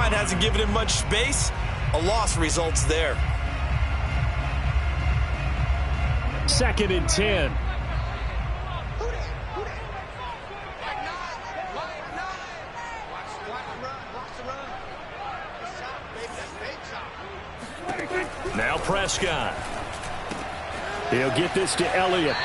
line hasn't given him much space. A loss results there. 2nd and 10. Now Prescott. He'll get this to Elliott.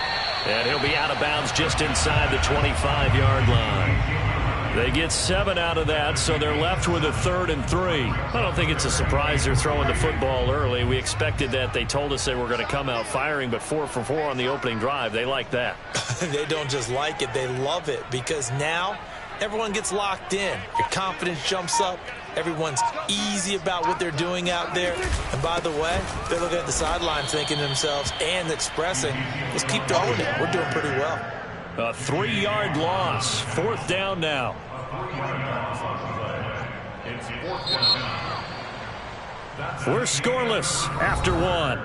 And he'll be out of bounds just inside the 25-yard line. They get 7 out of that, so they're left with a 3rd and 3. I don't think it's a surprise they're throwing the football early. We expected that. They told us they were going to come out firing, but 4 for 4 on the opening drive. They like that. They don't just like it, they love it, because now everyone gets locked in. Your confidence jumps up. Everyone's easy about what they're doing out there. And by the way, they're looking at the sideline thinking to themselves and expressing, let's keep throwing it. We're doing pretty well. A 3-yard loss. 4th down now. We're scoreless after 1.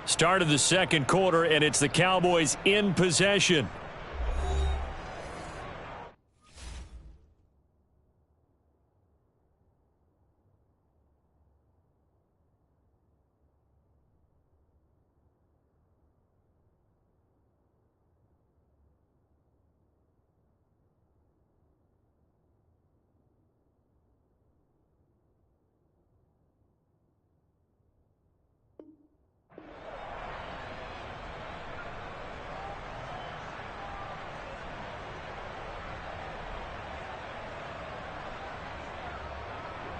Start of the 2nd quarter, and it's the Cowboys in possession.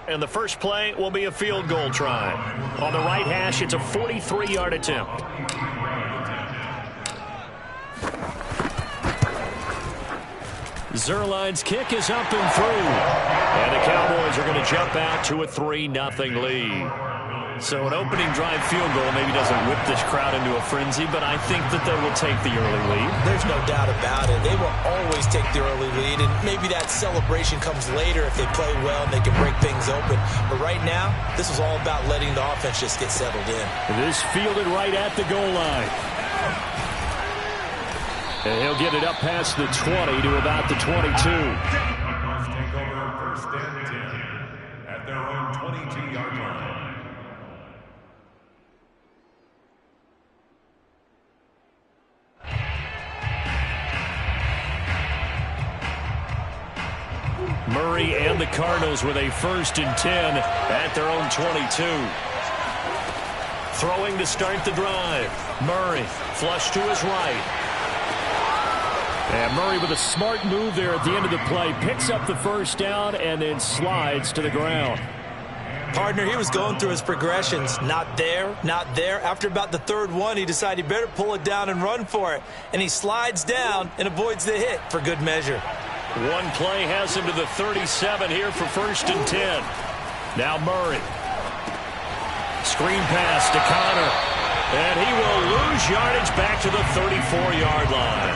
And the first play will be a field goal try. On the right hash, it's a 43-yard attempt. Zerline's kick is up and through. And the Cowboys are going to jump out to a 3-0 lead. So an opening drive field goal maybe doesn't whip this crowd into a frenzy, but I think that they will take the early lead. There's no doubt about it. They will always take the early lead, and maybe that celebration comes later if they play well and they can break things open. But right now, this is all about letting the offense just get settled in. This fielded right at the goal line. And he'll get it up past the 20 to about the 22. Take over 1st and 10 at their own 22-yard line. Murray and the Cardinals with a 1st and 10 at their own 22. Throwing to start the drive. Murray flush to his right. And Murray with a smart move there at the end of the play. Picks up the 1st down and then slides to the ground. Partner, he was going through his progressions. Not there, not there. After about the 3rd one, he decided he better pull it down and run for it. And he slides down and avoids the hit for good measure. One play has him to the 37 here for 1st and 10. Now Murray. Screen pass to Connor. And he will lose yardage back to the 34-yard line.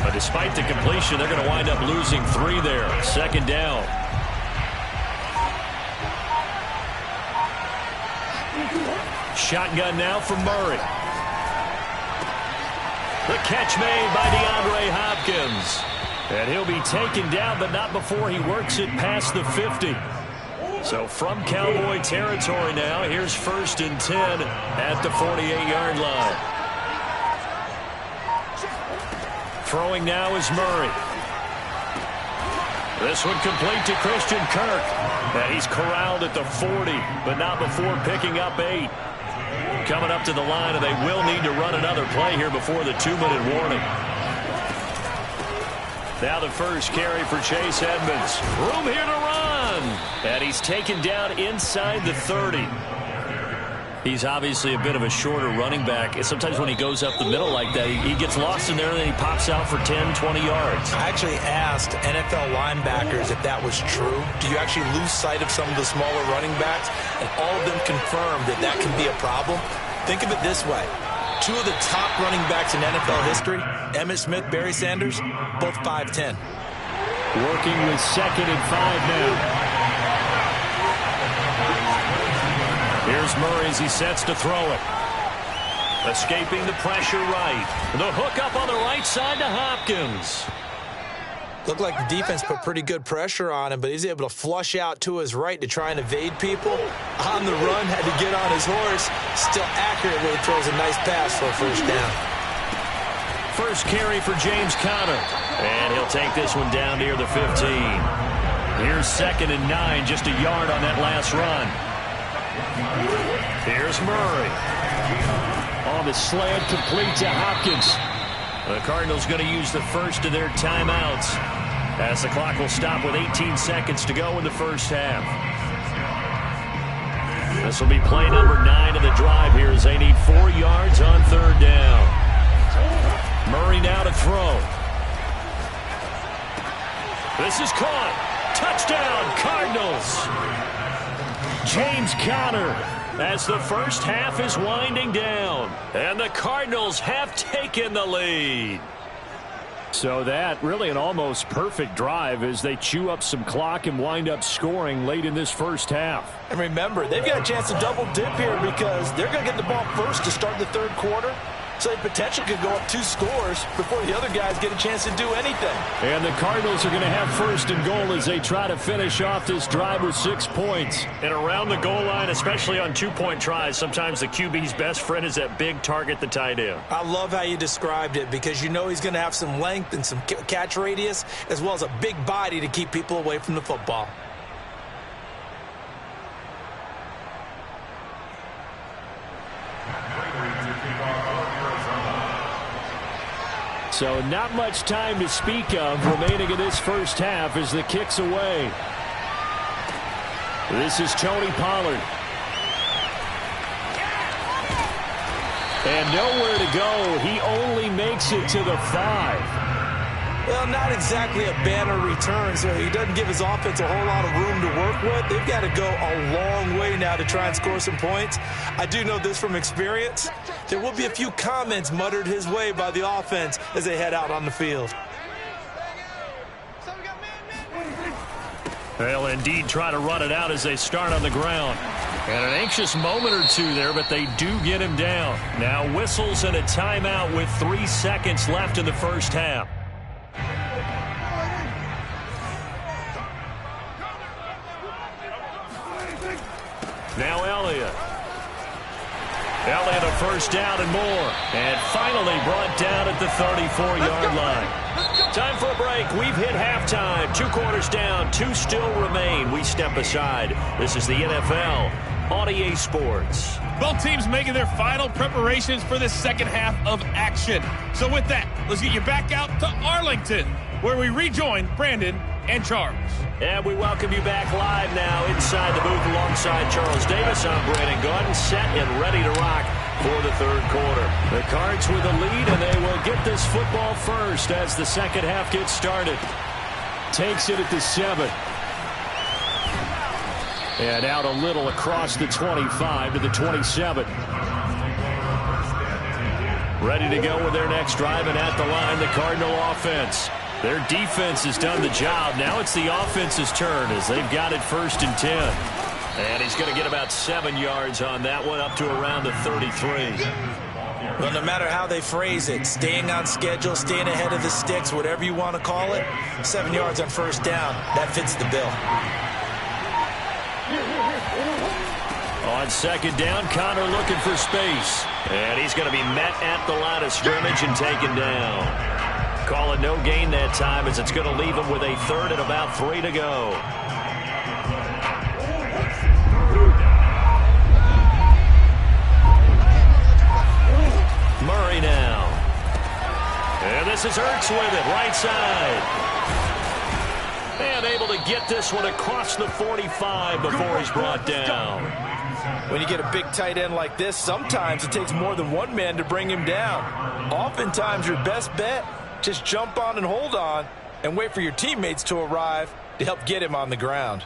But despite the completion, they're going to wind up losing 3 there. 2nd down. Shotgun now from Murray. The catch made by DeAndre Hopkins. And he'll be taken down, but not before he works it past the 50. So from Cowboy territory now, here's 1st and 10 at the 48-yard line. Throwing now is Murray. This one complete to Christian Kirk. And he's corralled at the 40, but not before picking up 8. Coming up to the line, and they will need to run another play here before the 2-minute warning. Now the first carry for Chase Edmonds. Room here to run. And he's taken down inside the 30. He's obviously a bit of a shorter running back. And sometimes when he goes up the middle like that, he gets lost in there and then he pops out for 10, 20 yards. I actually asked NFL linebackers if that was true. Do you actually lose sight of some of the smaller running backs? And all of them confirmed that that can be a problem. Think of it this way. 2 of the top running backs in NFL history, Emmitt Smith, Barry Sanders, both 5'10". Working with 2nd and 5 now. Here's Murray as he sets to throw it. Escaping the pressure right. The hook up on the right side to Hopkins. Looked like the defense put pretty good pressure on him, but he's able to flush out to his right to try and evade people. On the run, had to get on his horse. Still accurately throws a nice pass for a first down. First carry for James Conner. And he'll take this one down near the 15. Here's 2nd and 9, just a yard on that last run. Here's Murray. On the slant, complete to Hopkins. The Cardinals going to use the first of their timeouts as the clock will stop with 18 seconds to go in the first half. This will be play number 9 of the drive here as they need 4 yards on 3rd down. Murray now to throw. This is caught. Touchdown, Cardinals. James Conner as the first half is winding down. And the Cardinals have taken the lead. So that really an almost perfect drive as they chew up some clock and wind up scoring late in this first half. And remember, they've got a chance to double dip here because they're going to get the ball first to start the 3rd quarter. So they potentially could go up 2 scores before the other guys get a chance to do anything. And the Cardinals are going to have 1st and goal as they try to finish off this drive with 6 points. And around the goal line, especially on 2-point tries, sometimes the QB's best friend is that big target, the tight end. I love how you described it because you know he's going to have some length and some catch radius as well as a big body to keep people away from the football. So not much time to speak of remaining in this first half as the kick's away. This is Tony Pollard. And nowhere to go. He only makes it to the 5. Well, not exactly a banner return, so he doesn't give his offense a whole lot of room to work with. They've got to go a long way now to try and score some points. I do know this from experience. There will be a few comments muttered his way by the offense as they head out on the field. They'll indeed try to run it out as they start on the ground. And an anxious moment or two there, but they do get him down. Now whistles and a timeout with 3 seconds left in the first half. Now Elliott. Elliott a first down and more. And finally brought down at the 34-yard line. Time for a break. We've hit halftime. 2 quarters down. 2 still remain. We step aside. This is the NFL on EA Sports. Both teams making their final preparations for this second half of action. So with that, let's get you back out to Arlington, where we rejoin Brandon and Charles. And we welcome you back live now inside the booth alongside Charles Davis. I'm Brandon Gaudin, set and ready to rock for the 3rd quarter. The Cards with the lead, and they will get this football first as the second half gets started. Takes it at the 7. And out a little across the 25 to the 27. Ready to go with their next drive, and at the line, the Cardinal offense. Their defense has done the job. Now it's the offense's turn as they've got it 1st and 10. And he's going to get about 7 yards on that one, up to around the 33. Well, no matter how they phrase it, staying on schedule, staying ahead of the sticks, whatever you want to call it, 7 yards on 1st down, that fits the bill. On 2nd down, Conner looking for space. And he's going to be met at the line of scrimmage and taken down. Call it no gain that time as it's going to leave him with a 3rd and about 3 to go. Murray now. And this is Ertz with it, right side. And able to get this one across the 45 before he's brought down. When you get a big tight end like this, sometimes it takes more than one man to bring him down. Oftentimes your best bet, just jump on and hold on and wait for your teammates to arrive to help get him on the ground.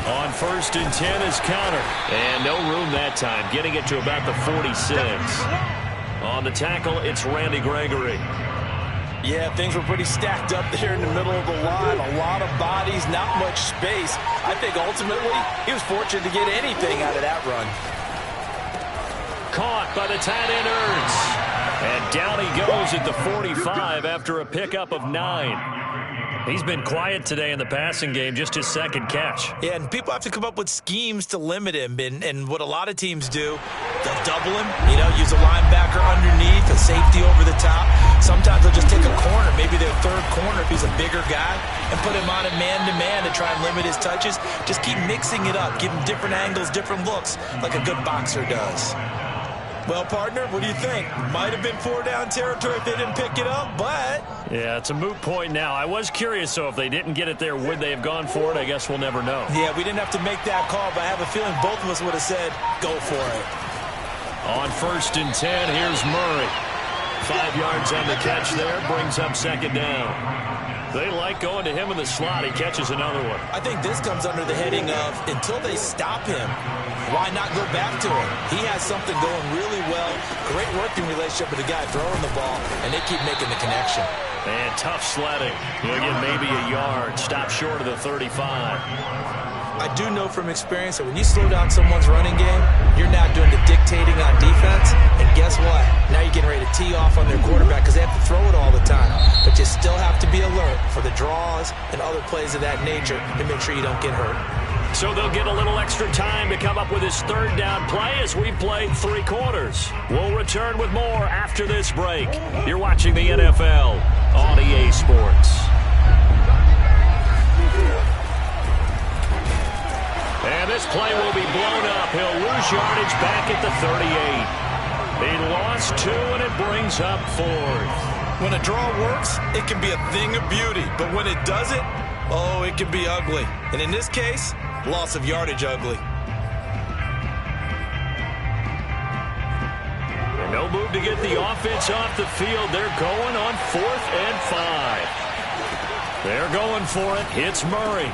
On 1st and 10 is Conner. And no room that time, getting it to about the 46. On the tackle, it's Randy Gregory. Yeah, things were pretty stacked up there in the middle of the line. A lot of bodies, not much space. I think ultimately he was fortunate to get anything out of that run. Caught by the tight end Ertz. And down he goes at the 45 after a pickup of 9. He's been quiet today in the passing game, just his second catch. Yeah, and people have to come up with schemes to limit him. And what a lot of teams do, they'll double him, use a linebacker underneath, a safety over the top. Sometimes they'll just take a corner, maybe their third corner if he's a bigger guy, and put him on a man-to-man to try and limit his touches. Just keep mixing it up, give him different angles, different looks, like a good boxer does. Well, partner, what do you think? Might have been 4-down territory if they didn't pick it up, but... Yeah, it's a moot point now. I was curious, so if they didn't get it there, would they have gone for it? I guess we'll never know. Yeah, we didn't have to make that call, but I have a feeling both of us would have said, go for it. On 1st and 10, here's Murray. 5 yards on the catch there, brings up 2nd down. They like going to him in the slot. He catches another one. I think this comes under the heading of, until they stop him, why not go back to him? He has something going really well. Great working relationship with the guy throwing the ball, and they keep making the connection. And tough sledding. He'll get maybe a yard. Stop short of the 35. I do know from experience that when you slow down someone's running game, you're now doing the dictating on defense. And guess what? Now you're getting ready to tee off on their quarterback because they have to throw it all the time. But you still have to be alert for the draws and other plays of that nature to make sure you don't get hurt. So they'll get a little extra time to come up with his 3rd down play as we've played 3 quarters. We'll return with more after this break. You're watching the NFL on EA Sports. And this play will be blown up. He'll lose yardage back at the 38. He lost 2, and it brings up 4th. When a draw works, it can be a thing of beauty. But when it doesn't, oh, it can be ugly. And in this case, loss of yardage ugly. And no move to get the offense off the field. They're going on 4th and 5. They're going for it. It's Murray.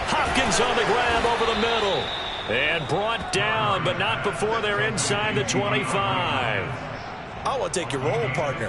Hopkins on the grab over the middle. And brought down, but not before they're inside the 25. I want to take your role, partner.